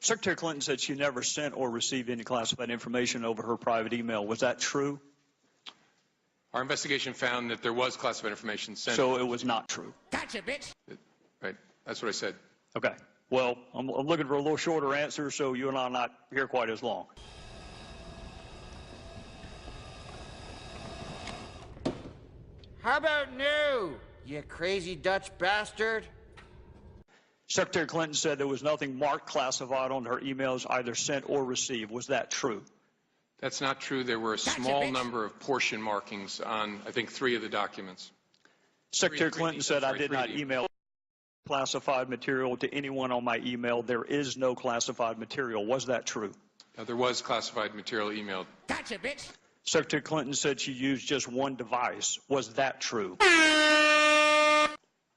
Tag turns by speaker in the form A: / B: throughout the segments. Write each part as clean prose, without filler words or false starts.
A: Secretary Clinton said she never sent or received any classified information over her private email. Was that true?
B: Our investigation found that there was classified information sent.
A: So it was not true.
C: Gotcha, bitch.
B: Right. That's what I said.
A: Okay. Well, I'm looking for a little shorter answer, so you and I are not here quite as long.
C: How about no, you crazy Dutch bastard?
A: Secretary Clinton said there was nothing marked classified on her emails either sent or received. Was that true?
B: That's not true. There were a small number of portion markings on, I think, 3 of the documents.
A: Secretary Clinton said, I did not email classified material to anyone on my email. There is no classified material. Was that true?
B: There was classified material emailed.
C: Gotcha, bitch.
A: Secretary Clinton said she used just one device. Was that true?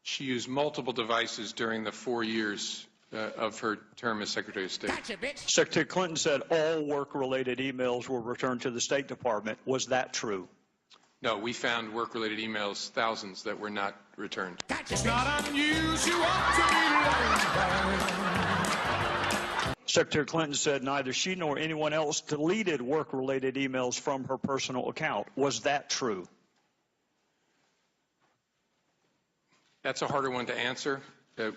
B: She used multiple devices during the 4 years of her term as Secretary of State.
C: Gotcha, bitch.
A: Secretary Clinton said all work-related emails were returned to the State Department. Was that true?
B: No, we found work-related emails, thousands, that were not returned.
C: Gotcha,
D: It's not unusual to be loved.
A: Secretary Clinton said neither she nor anyone else deleted work-related emails from her personal account. Was that true?
B: That's a harder one to answer.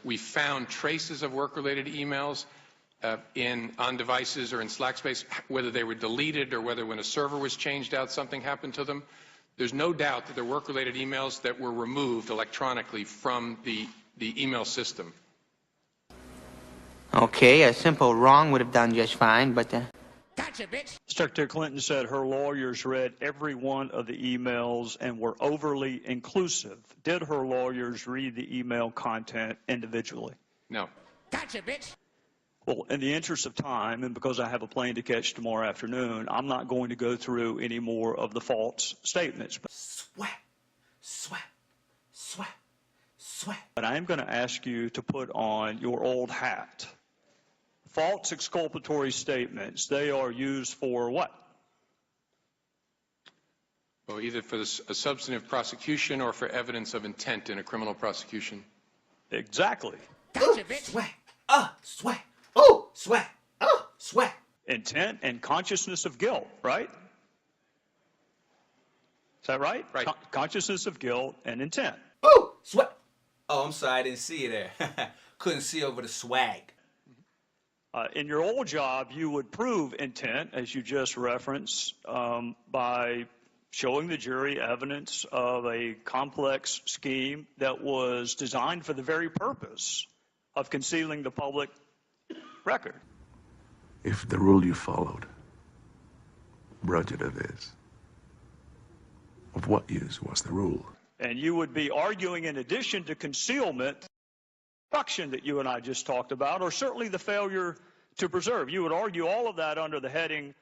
B: We found traces of work-related emails on devices or in Slack space, whether they were deleted or whether when a server was changed out, something happened to them. There's no doubt that there were work-related emails that were removed electronically from the email system.
E: Okay, a simple wrong would have done just fine, but...
C: Gotcha, bitch.
A: Secretary Clinton said her lawyers read every one of the emails and were overly inclusive. Did her lawyers read the email content individually?
B: No.
C: Gotcha, bitch.
A: Well, in the interest of time, and because I have a plane to catch tomorrow afternoon, I'm not going to go through any more of the false statements.
D: Sweat, sweat, sweat, sweat.
A: But I am going to ask you to put on your old hat. False exculpatory statements, they are used for what?
B: Well, either for a substantive prosecution or for evidence of intent in a criminal prosecution.
A: Exactly.
C: Gotcha, bitch.
D: Sweat, sweat, oh, sweat, sweat.
A: Intent and consciousness of guilt, right? Is that right?
B: Right.
A: Consciousness of guilt and intent.
D: Oh, sweat. Oh, I'm sorry, I didn't see you there. Couldn't see over the swag.
A: In your old job, you would prove intent, as you just referenced, by showing the jury evidence of a complex scheme that was designed for the very purpose of concealing the public record.
F: If the rule you followed brought you to this, of what use was the rule?
A: And you would be arguing, in addition to concealment, destruction that you and I just talked about, or certainly the failure to preserve. You would argue all of that under the heading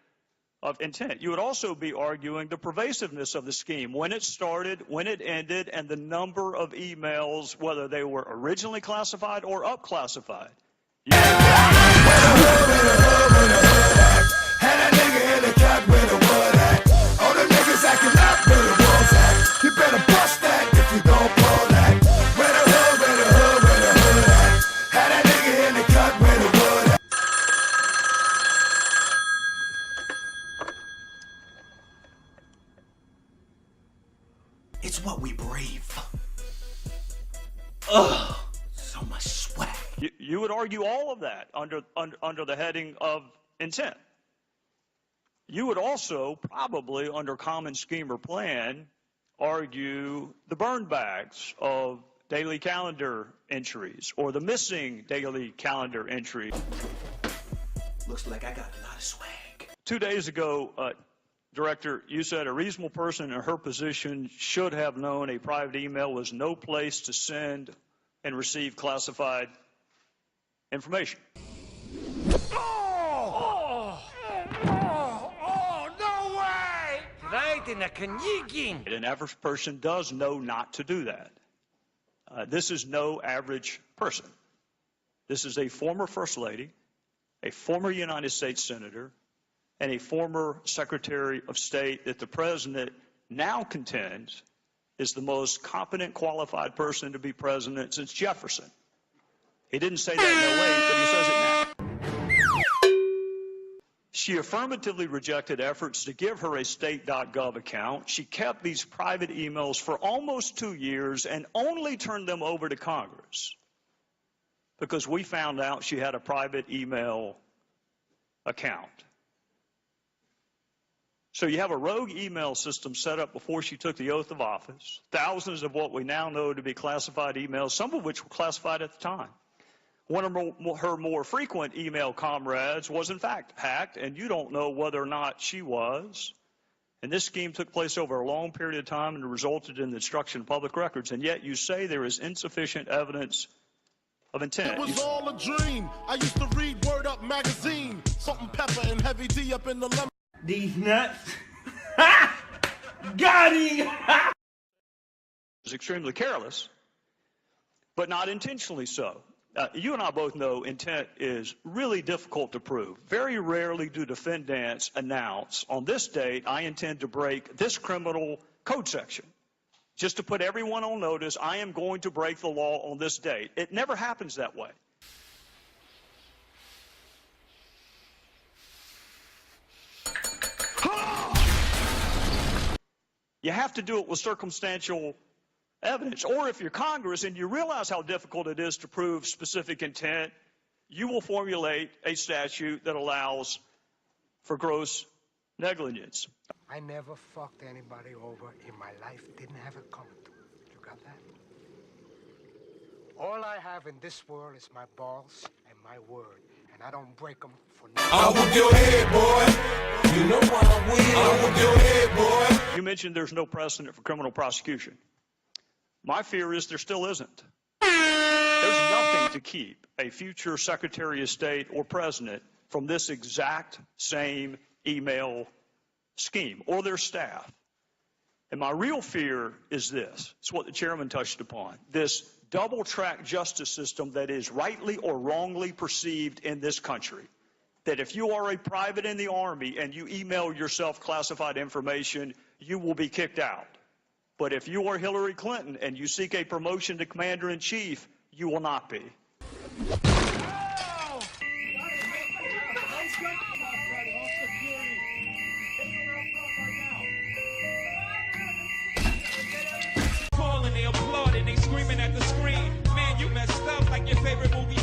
A: of intent. You would also be arguing the pervasiveness of the scheme, when it started, when it ended, and the number of emails, whether they were originally classified or up-classified.
D: You better bust that if you don't pull that. Where the hood, where the hood, where the hood at? Had that nigga in the cut where the wood at? It's what we breathe. Ugh, so much sweat.
A: You would argue all of that under the heading of intent. You would also probably, under common scheme or plan, argue the burn bags of daily calendar entries or the missing daily calendar entry.
D: Looks like I got a lot of swag.
A: 2 days ago, Director, you said a reasonable person in her position should have known a private email was no place to send and receive classified information. An average person does know not to do that. This is no average person. This is a former First Lady, a former United States Senator, and a former Secretary of State that the President now contends is the most competent, qualified person to be president since Jefferson. He didn't say that in 08, but he says it now. She affirmatively rejected efforts to give her a state.gov account. She kept these private emails for almost 2 years and only turned them over to Congress because we found out she had a private email account. So you have a rogue email system set up before she took the oath of office, thousands of what we now know to be classified emails, some of which were classified at the time. One of her more frequent email comrades was in fact hacked, and you don't know whether or not she was. And this scheme took place over a long period of time and resulted in the destruction of public records, and yet you say there is insufficient evidence of intent.
G: It was all a dream. I used to read Word Up magazine, Salt and Pepper and Heavy D up in the lemon.
H: These nuts. Got him.
A: Was extremely careless, but not intentionally so. You and I both know intent is really difficult to prove. Very rarely do defendants announce, on this date, I intend to break this criminal code section. Just to put everyone on notice, I am going to break the law on this date. It never happens that way. You have to do it with circumstantial evidence. Or if you're Congress and you realize how difficult it is to prove specific intent, you will formulate a statute that allows for gross negligence.
I: I never fucked anybody over in my life. Didn't have it coming to me. You got that? All I have in this world is my balls and my word. And I don't break them for nothing.
D: I'll whoop your head, boy. You know I will. I'll whoop your head, boy.
A: You mentioned there's no precedent for criminal prosecution. My fear is there still isn't. There's nothing to keep a future Secretary of State or President from this exact same email scheme or their staff. And my real fear is this. It's what the chairman touched upon. This double-track justice system that is rightly or wrongly perceived in this country. That if you are a private in the Army and you email yourself classified information, you will be kicked out. But if you are Hillary Clinton and you seek a promotion to Commander-in-Chief, you will not be.
J: Calling, they applauding, they screaming at the screen. Man, you messed up like your favorite movie.